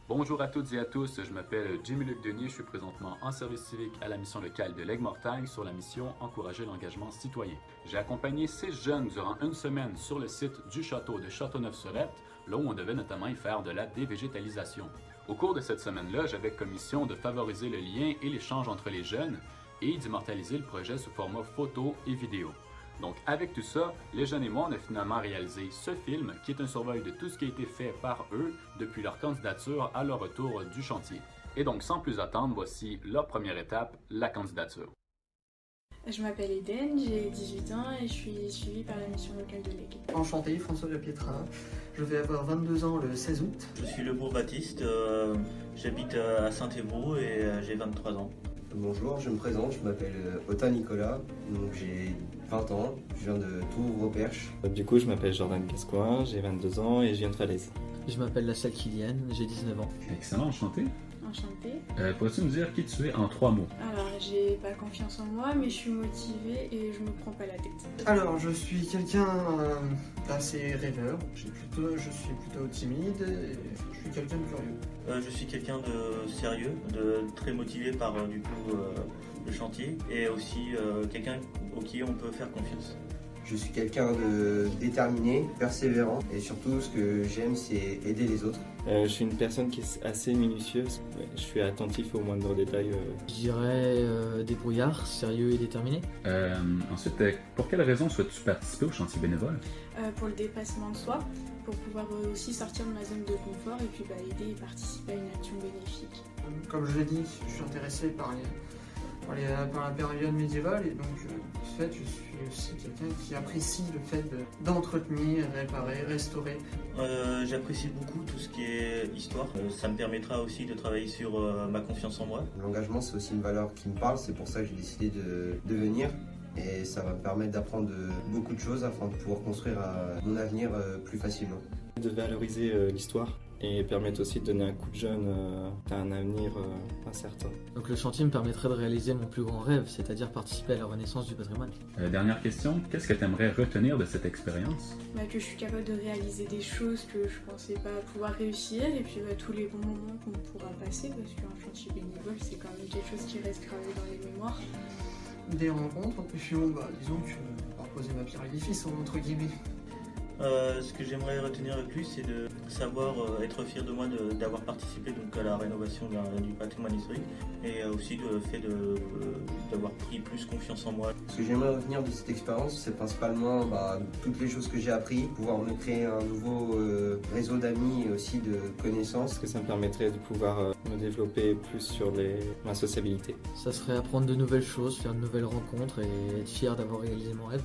Bonjour à toutes et à tous, je m'appelle Jimmy-Luc Denis, je suis présentement en service civique à la mission locale de l'Aigle-Mortagne sur la mission Encourager l'engagement citoyen. J'ai accompagné 6 jeunes durant une semaine sur le site du château de Châteauneuf-sur-Epte, là où on devait notamment y faire de la dévégétalisation. Au cours de cette semaine-là, j'avais comme mission de favoriser le lien et l'échange entre les jeunes et d'immortaliser le projet sous format photo et vidéo. Donc avec tout ça, les jeunes et moi, on a finalement réalisé ce film qui est un survol de tout ce qui a été fait par eux depuis leur candidature à leur retour du chantier. Et donc sans plus attendre, voici leur première étape, la candidature. Je m'appelle Eden, j'ai 18 ans et je suis suivie par la mission locale de l'Aigle. Enchanté, François de Pietra. Je vais avoir 22 ans le 16 août. Je suis Lebourg Baptiste, j'habite à Saint-Évroult et j'ai 23 ans. Bonjour, je me présente, je m'appelle Ota Nicolas, donc j'ai 20 ans, je viens de Tours-Roperche. Du coup, je m'appelle Jordan Gascoin, j'ai 22 ans et je viens de Falaise. Je m'appelle Lassal Kylian, j'ai 19 ans. Excellent, enchanté. Enchantée. Pourrais-tu nous dire qui tu es en 3 mots? Alors, j'ai pas confiance en moi, mais je suis motivée et je me prends pas la tête. Alors, je suis quelqu'un d'assez rêveur. Je suis plutôt timide et je suis quelqu'un de curieux. Je suis quelqu'un de sérieux, de très motivé par le chantier et aussi quelqu'un auquel on peut faire confiance. Je suis quelqu'un de déterminé, persévérant et surtout ce que j'aime c'est aider les autres. Je suis une personne qui est assez minutieuse, je suis attentif aux moindres détails. Je dirais débrouillard, sérieux et déterminé. Ensuite, pour quelle raison souhaites-tu participer au chantier bénévole? Pour le dépassement de soi, pour pouvoir aussi sortir de ma zone de confort et puis aider et participer à une action bénéfique. Comme je l'ai dit, je suis intéressé par la période médiévale et donc de ce fait je suis aussi quelqu'un qui apprécie le fait d'entretenir, réparer, restaurer. J'apprécie beaucoup tout ce qui est histoire. Ça me permettra aussi de travailler sur ma confiance en moi. L'engagement c'est aussi une valeur qui me parle, c'est pour ça que j'ai décidé de venir. Et ça va me permettre d'apprendre beaucoup de choses afin de pouvoir construire mon avenir plus facilement. De valoriser l'histoire et permettre aussi de donner un coup de jeune à un avenir incertain. Donc le chantier me permettrait de réaliser mon plus grand rêve, c'est-à-dire participer à la renaissance du patrimoine. Dernière question, qu'est-ce que tu aimerais retenir de cette expérience? Que je suis capable de réaliser des choses que je pensais pas pouvoir réussir et puis tous les bons moments qu'on pourra passer parce qu'un chantier bénévole c'est quand même quelque chose qui reste gravé dans les mémoires. Des rencontres, et puis disons que on va poser ma pierre à l'édifice entre guillemets. Ce que j'aimerais retenir le plus, c'est de savoir être fier de moi d'avoir participé donc, à la rénovation du patrimoine historique et aussi le fait d'avoir pris plus confiance en moi. Ce que j'aimerais retenir de cette expérience, c'est principalement toutes les choses que j'ai appris, pouvoir me créer un nouveau réseau d'amis et aussi de connaissances. Parce que ça me permettrait de pouvoir me développer plus sur ma sociabilité. Ça serait apprendre de nouvelles choses, faire de nouvelles rencontres et être fier d'avoir réalisé mon rêve.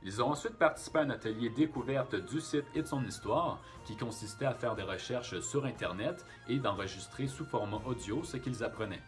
Ils ont ensuite participé à un atelier découverte du site et de son histoire, qui consistait à faire des recherches sur Internet et d'enregistrer sous format audio ce qu'ils apprenaient.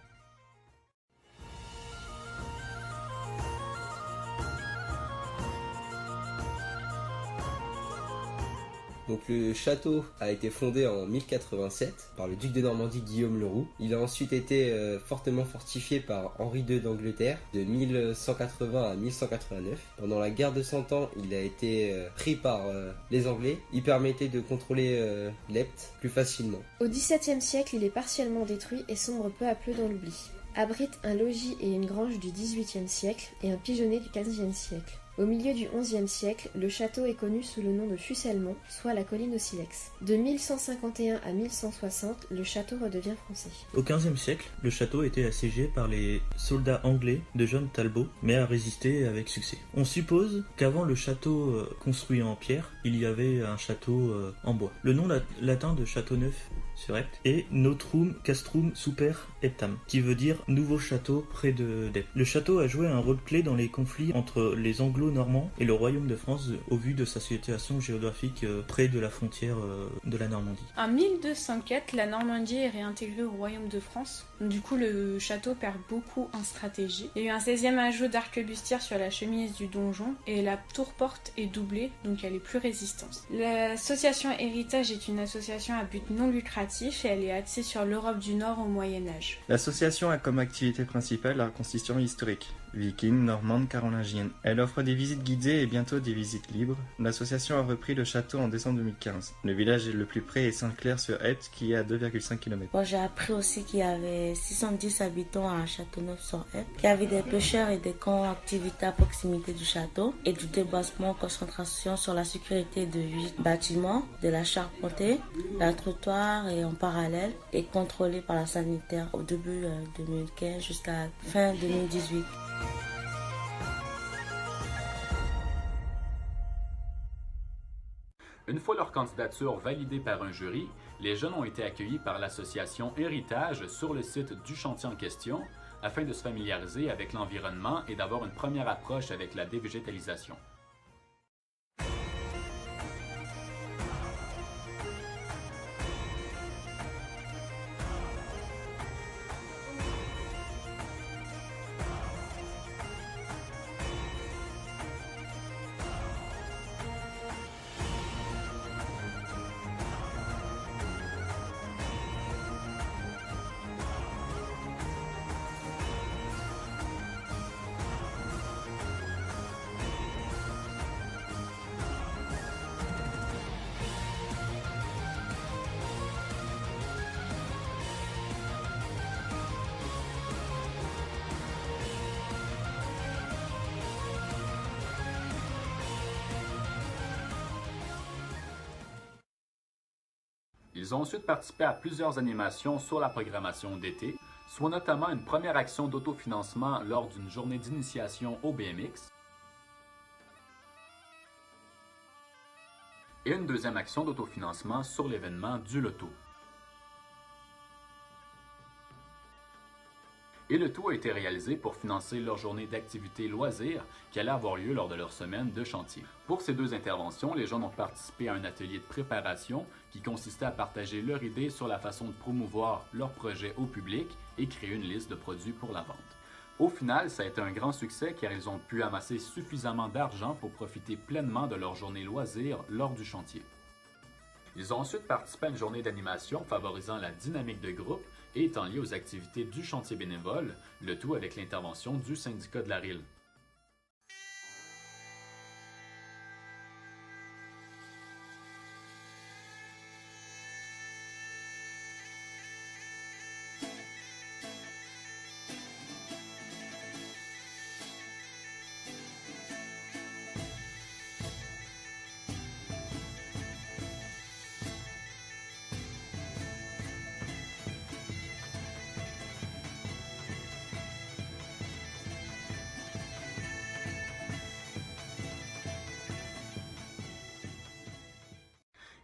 Donc le château a été fondé en 1087 par le duc de Normandie Guillaume le Roux. Il a ensuite été fortement fortifié par Henri II d'Angleterre de 1180 à 1189. Pendant la guerre de 100 ans, il a été pris par les Anglais. Il permettait de contrôler l'Epte plus facilement. Au XVIIe siècle, il est partiellement détruit et sombre peu à peu dans l'oubli. Abrite un logis et une grange du XVIIIe siècle et un pigeonnet du XVe siècle. Au milieu du XIe siècle, le château est connu sous le nom de Fusselmont, soit la colline au silex. De 1151 à 1160, le château redevient français. Au XVe siècle, le château était assiégé par les soldats anglais de John Talbot, mais a résisté avec succès. On suppose qu'avant le château construit en pierre, il y avait un château en bois. Le nom latin de Châteauneuf-sur-Epte est Novum Castrum Super Eptam, qui veut dire nouveau château près d'Epte. Le château a joué un rôle clé dans les conflits entre les Anglo-Normands et le royaume de France au vu de sa situation géographique près de la frontière de la Normandie. En 1204, la Normandie est réintégrée au royaume de France. Du coup, le château perd beaucoup en stratégie. Il y a eu un 16e ajout d'arquebustière sur la cheminée du donjon et la tour-porte est doublée, donc elle est plus résistante. L'association Héritage est une association à but non lucratif et elle est axée sur l'Europe du Nord au Moyen-Âge. L'association a comme activité principale la reconstitution historique. viking, normande, carolingienne. Elle offre des visites guidées et bientôt des visites libres. L'association a repris le château en décembre 2015. Le village le plus près est Sainte-Claire-sur-Epte qui est à 2,5 km. Bon, j'ai appris aussi qu'il y avait 610 habitants à Châteauneuf-sur-Epte, qu'il y avait des pêcheurs et des camps activités à proximité du château et du déboisement, concentration sur la sécurité de 8 bâtiments, de la charpentée, la trottoir et en parallèle et contrôlé par la sanitaire au début 2015 jusqu'à fin 2018. Une fois leur candidature validée par un jury, les jeunes ont été accueillis par l'association Héritage sur le site du chantier en question afin de se familiariser avec l'environnement et d'avoir une première approche avec la dévégétalisation. Ils ont ensuite participé à plusieurs animations sur la programmation d'été, soit notamment une première action d'autofinancement lors d'une journée d'initiation au BMX et une deuxième action d'autofinancement sur l'événement du Loto. Et le tout a été réalisé pour financer leur journée d'activité loisirs qui allait avoir lieu lors de leur semaine de chantier. Pour ces deux interventions, les jeunes ont participé à un atelier de préparation qui consistait à partager leur idée sur la façon de promouvoir leur projet au public et créer une liste de produits pour la vente. Au final, ça a été un grand succès car ils ont pu amasser suffisamment d'argent pour profiter pleinement de leur journée loisirs lors du chantier. Ils ont ensuite participé à une journée d'animation favorisant la dynamique de groupe et étant liés aux activités du chantier bénévole, le tout avec l'intervention du syndicat de la RIL.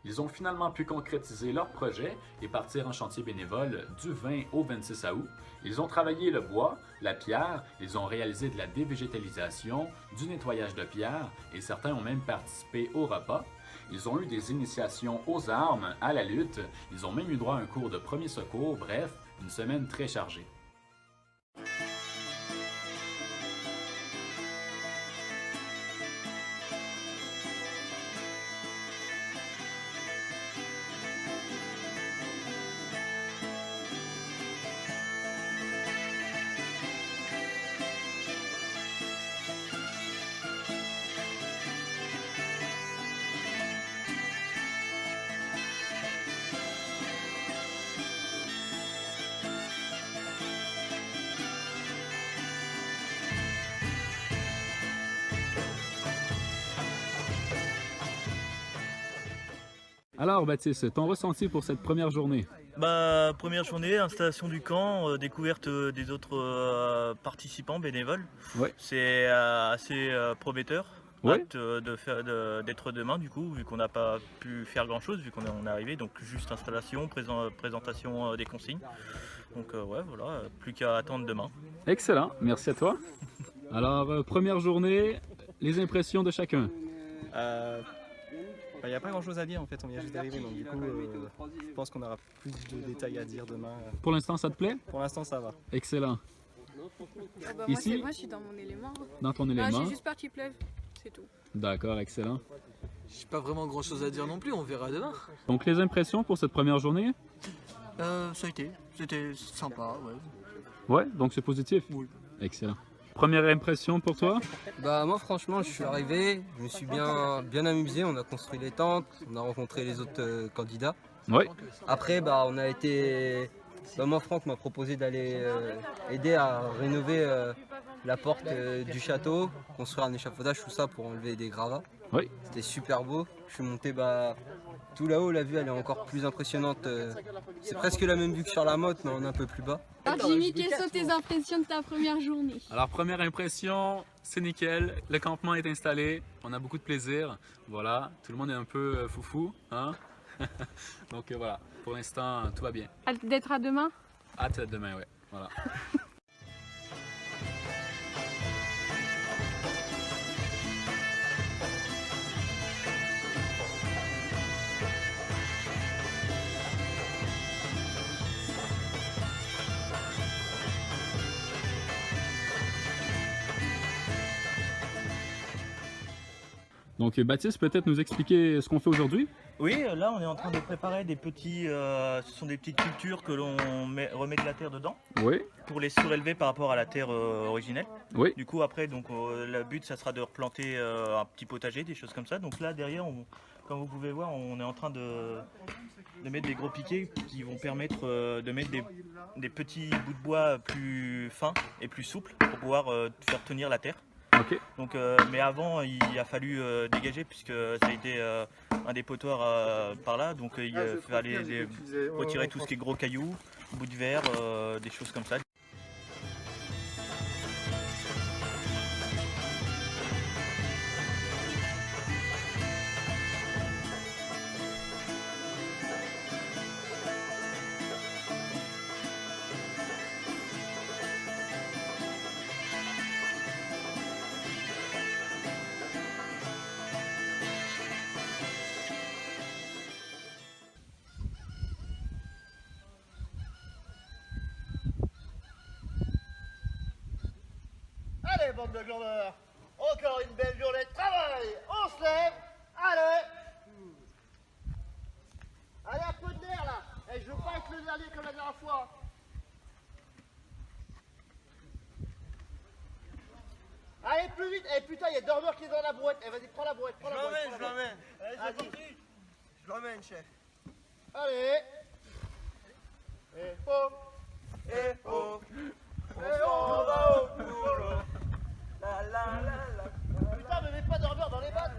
Ils ont finalement pu concrétiser leur projet et partir en chantier bénévole du 20 au 26 août. Ils ont travaillé le bois, la pierre, ils ont réalisé de la dévégétalisation, du nettoyage de pierre et certains ont même participé au repas. Ils ont eu des initiations aux armes, à la lutte, ils ont même eu droit à un cours de premier secours, bref, une semaine très chargée. Alors Baptiste, ton ressenti pour cette première journée? Première journée, installation du camp, découverte des autres participants bénévoles. Ouais. C'est assez prometteur. Ouais. Hâte d'être demain du coup, vu qu'on n'a pas pu faire grand chose, vu qu'on est arrivé, donc juste installation, présentation des consignes. Donc ouais, voilà, plus qu'à attendre demain. Excellent, merci à toi. Alors, première journée, les impressions de chacun? Il n'y a pas grand chose à dire en fait, on vient juste d'arriver, donc du coup je pense qu'on aura plus de détails à dire demain. Pour l'instant ça te plaît? Pour l'instant ça va. Excellent. Ici, moi je suis dans mon élément. Dans ton élément? J'ai juste peur qu'il pleuve, c'est tout. D'accord, excellent. J'ai pas vraiment grand chose à dire non plus, on verra demain. Donc les impressions pour cette première journée? Ça a été, c'était sympa, ouais. Ouais, donc c'est positif? Oui. Excellent. Première impression pour toi? Bah moi franchement je suis arrivé, je me suis bien amusé, on a construit les tentes, on a rencontré les autres candidats. Oui. Après bah on a été, moi Franck m'a proposé d'aller aider à rénover la porte du château, construire un échafaudage, tout ça pour enlever des gravats. Oui. C'était super beau, je suis monté tout là-haut, la vue elle est encore plus impressionnante, c'est presque la même vue que sur la motte mais on est un peu plus bas. Alors Jimmy, quelles sont tes impressions de ta première journée? Alors première impression, c'est nickel, le campement est installé, on a beaucoup de plaisir, voilà, tout le monde est un peu foufou, hein. Donc voilà, pour l'instant tout va bien. Hâte d'être à demain? Hâte d'être demain, ouais, voilà. Donc Baptiste, peut-être nous expliquer ce qu'on fait aujourd'hui? Oui, là on est en train de préparer des petits, ce sont des petites cultures que l'on remet de la terre dedans. Oui. Pour les surélever par rapport à la terre originelle. Oui. Du coup après, donc le but ça sera de replanter un petit potager, des choses comme ça. Donc là derrière, comme vous pouvez voir, on est en train de mettre des gros piquets qui vont permettre de mettre des petits bouts de bois plus fins et plus souples pour pouvoir faire tenir la terre. Okay. Donc, mais avant, il a fallu dégager puisque ça a été un dépotoir par là. Donc, il fallait retirer tout ce qui est gros cailloux, bouts de verre, des choses comme ça. Allez, bande de glandeurs, encore une belle journée de travail. On se lève, allez. Allez, un peu de nerf là. Et je veux pas être le dernier comme la dernière fois. Allez, plus vite. Eh putain, il y a Dormeur qui est dans la brouette. Eh vas-y, prends la brouette. Je l'emmène. Allez, je l'emmène, chef. Allez. Et oh. Et on va au boulot. Putain, me mets pas Dormeur dans les battes.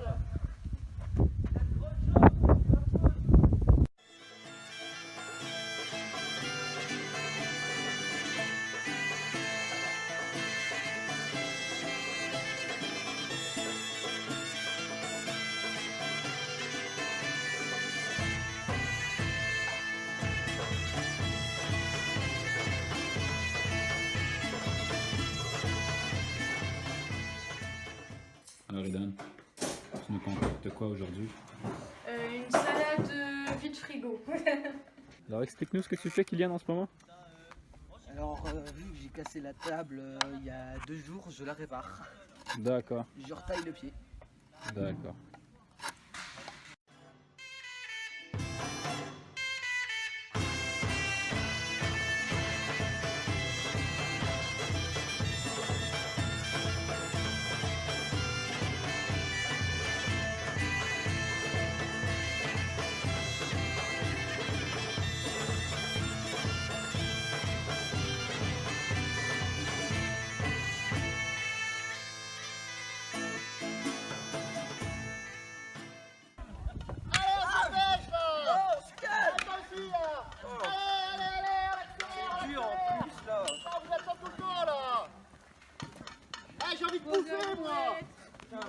Alors Edan, tu nous concoctes quoi aujourd'hui? Une salade vide frigo. Alors explique-nous ce que tu fais, Kylian, en ce moment. Alors, vu que j'ai cassé la table il y a 2 jours, je la répare. D'accord. Je retaille le pied. D'accord. J'ai envie de bouffer, moi.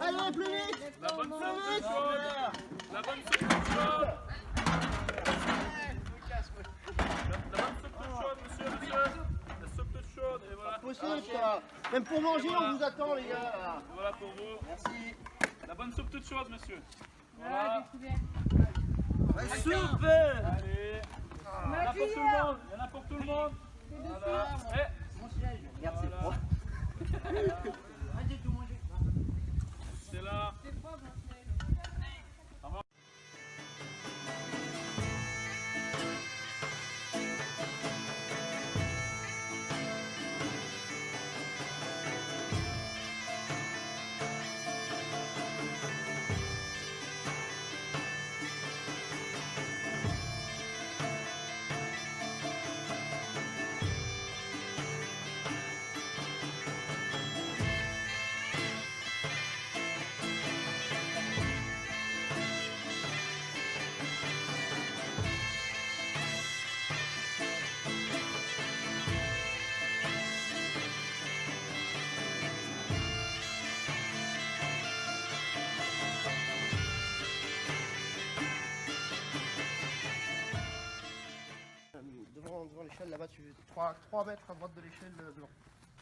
Allez, plus vite. La bonne soupe chaude. La bonne soupe chaude. La bonne soupe chaude, monsieur. La soupe toute chaude, et voilà. Possible, ça. Même pour manger, on vous attend, les gars. Voilà pour vous. Merci. La bonne soupe toute chaude, monsieur. Voilà. La soupe. Allez. Il y en a pour tout le monde. Il y en a pour tout le monde. Voilà. Mon siège. Regarde, c'est froid. C'est là. l'échelle là-bas, 3 mètres à droite de l'échelle blanc.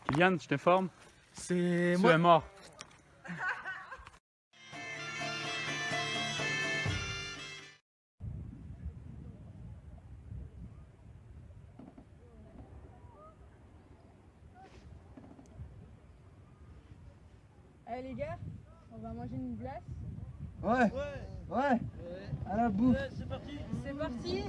Kylian, je t'informe. C'est Tu moi. es mort. Allez les gars, on va manger une glace. Ouais. Ouais. À la bouffe. C'est parti. C'est parti.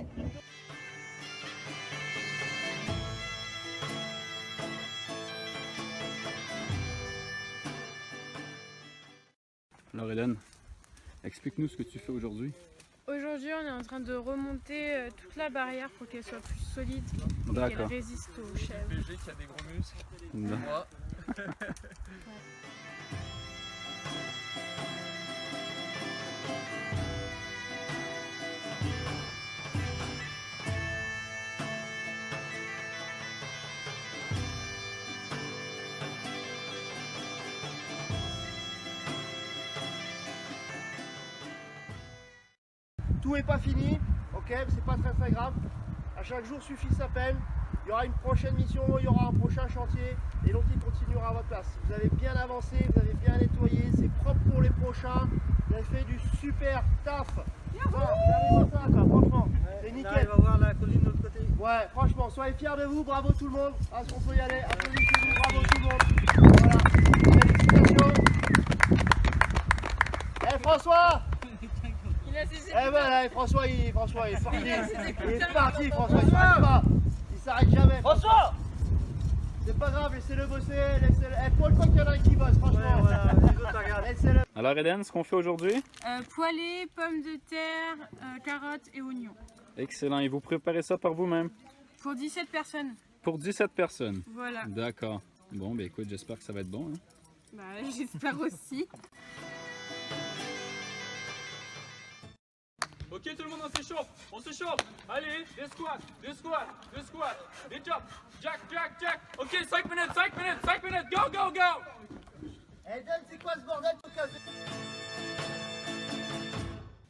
Alors Eden, explique-nous ce que tu fais aujourd'hui. Aujourd'hui, on est en train de remonter toute la barrière pour qu'elle soit plus solide et qu'elle D'accord. résiste aux chèvres. PG qui a des gros muscles. Non. Moi. Tout est pas fini, ok, mais c'est pas très grave. À chaque jour suffit sa peine. Il y aura une prochaine mission, il y aura un prochain chantier et l'autre il continuera à votre place. Vous avez bien avancé, vous avez bien nettoyé, c'est propre pour les prochains. Vous avez fait du super taf. Voilà, vous avez ça, quoi, franchement, c'est nickel. On va voir la colline de l'autre côté. Ouais, franchement, soyez fiers de vous, bravo tout le monde. Ah, on peut y aller, applaudissez-vous, bravo tout le monde. Voilà, félicitations. Eh François! Eh ben là, François il est parti. Il est parti, François, il s'arrête pas. Il s'arrête jamais. François! C'est pas grave, laissez-le bosser, laissez-le. Eh, Paul, quoi qu'il y en a un qui bosse, franchement. Laissez-le. Alors Eden, ce qu'on fait aujourd'hui? Poêlée, pommes de terre, carottes et oignons. Excellent, et vous préparez ça par vous-même? Pour 17 personnes. Pour 17 personnes? Voilà. D'accord. Bon, ben écoute, j'espère que ça va être bon. Hein? Bah, j'espère aussi. Ok, tout le monde, on s'échauffe, allez, des squats, des jumps, jack, ok, 5 minutes, go. Eh Dan, c'est quoi ce bordel tout cassé?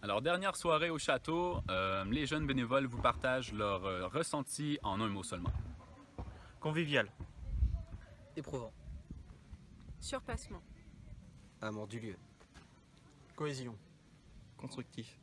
Alors, dernière soirée au château, les jeunes bénévoles vous partagent leur ressenti en un mot seulement. Convivial. Éprouvant. Surpassement. Amour du lieu. Cohésion. Constructif.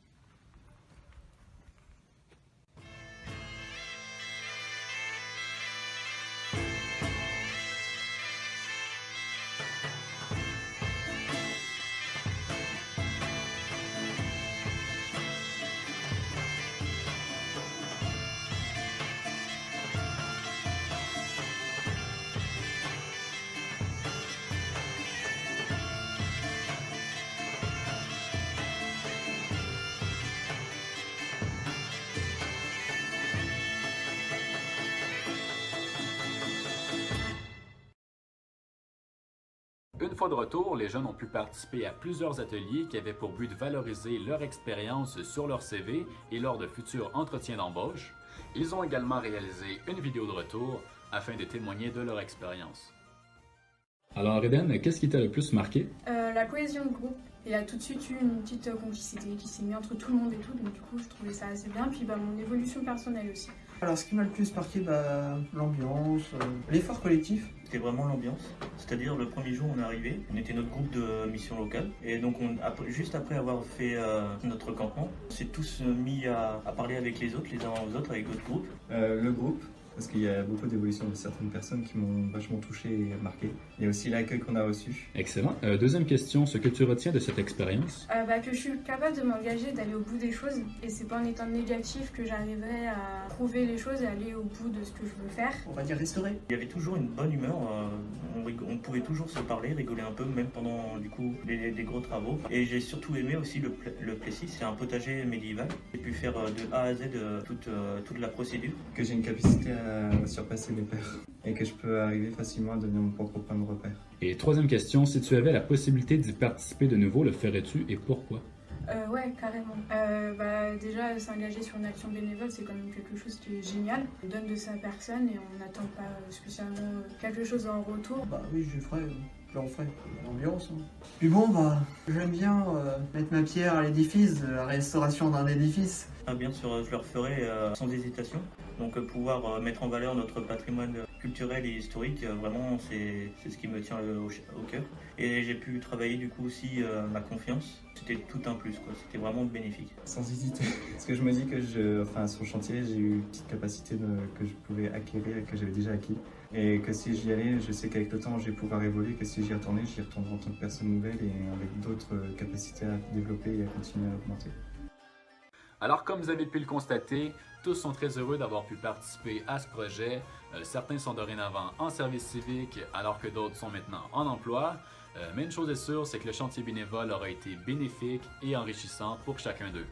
Une fois de retour, les jeunes ont pu participer à plusieurs ateliers qui avaient pour but de valoriser leur expérience sur leur CV et lors de futurs entretiens d'embauche. Ils ont également réalisé une vidéo de retour afin de témoigner de leur expérience. Alors Eden, qu'est-ce qui t'a le plus marqué? La cohésion de groupe. Il y a tout de suite eu une petite complicité qui s'est mise entre tout le monde et tout, donc du coup je trouvais ça assez bien. Puis mon évolution personnelle aussi. Alors ce qui m'a le plus marqué, l'ambiance, l'effort collectif. C'était vraiment l'ambiance. C'est-à-dire le premier jour on est arrivé, on était notre groupe de mission locale. Et donc juste après avoir fait notre campement, on s'est tous mis à parler avec les autres, les uns aux autres, avec d'autres groupes. Le groupe, parce qu'il y a beaucoup d'évolutions de certaines personnes qui m'ont vachement touché et marqué. Il y a aussi l'accueil qu'on a reçu. Excellent. Deuxième question, ce que tu retiens de cette expérience? Que je suis capable de m'engager, d'aller au bout des choses. Et c'est pas en étant négatif que j'arriverai à trouver les choses et aller au bout de ce que je veux faire. On va dire restaurer. Il y avait toujours une bonne humeur, on pouvait toujours se parler, rigoler un peu, même pendant du coup les gros travaux. Et j'ai surtout aimé aussi le Plessis, c'est un potager médiéval. J'ai pu faire de A à Z toute la procédure. Que j'ai une capacité à surpasser mes pairs et que je peux arriver facilement à devenir mon propre point de repère. Et troisième question, si tu avais la possibilité d'y participer de nouveau, le ferais-tu et pourquoi? Ouais, carrément. Déjà, s'engager sur une action bénévole, c'est quand même quelque chose qui est génial. On donne de sa personne et on n'attend pas spécialement quelque chose en retour. Oui, je le referai. L'ambiance. Hein. Puis bon, j'aime bien mettre ma pierre à l'édifice, de la restauration d'un édifice. Ah, bien sûr, je le referai sans hésitation. Donc pouvoir mettre en valeur notre patrimoine culturel et historique, vraiment c'est ce qui me tient au cœur. Et j'ai pu travailler du coup aussi ma confiance. C'était tout un plus, quoi. C'était vraiment bénéfique. Sans hésiter, parce que je me dis que sur le chantier, j'ai eu une petite capacité que je pouvais acquérir, que j'avais déjà acquis. Et que si j'y allais, je sais qu'avec le temps, je vais pouvoir évoluer, que si j'y retournais, j'y retournerai en tant que personne nouvelle et avec d'autres capacités à développer et à continuer à augmenter. Alors, comme vous avez pu le constater, tous sont très heureux d'avoir pu participer à ce projet. Certains sont dorénavant en service civique, alors que d'autres sont maintenant en emploi. Mais une chose est sûre, c'est que le chantier bénévole aura été bénéfique et enrichissant pour chacun d'eux.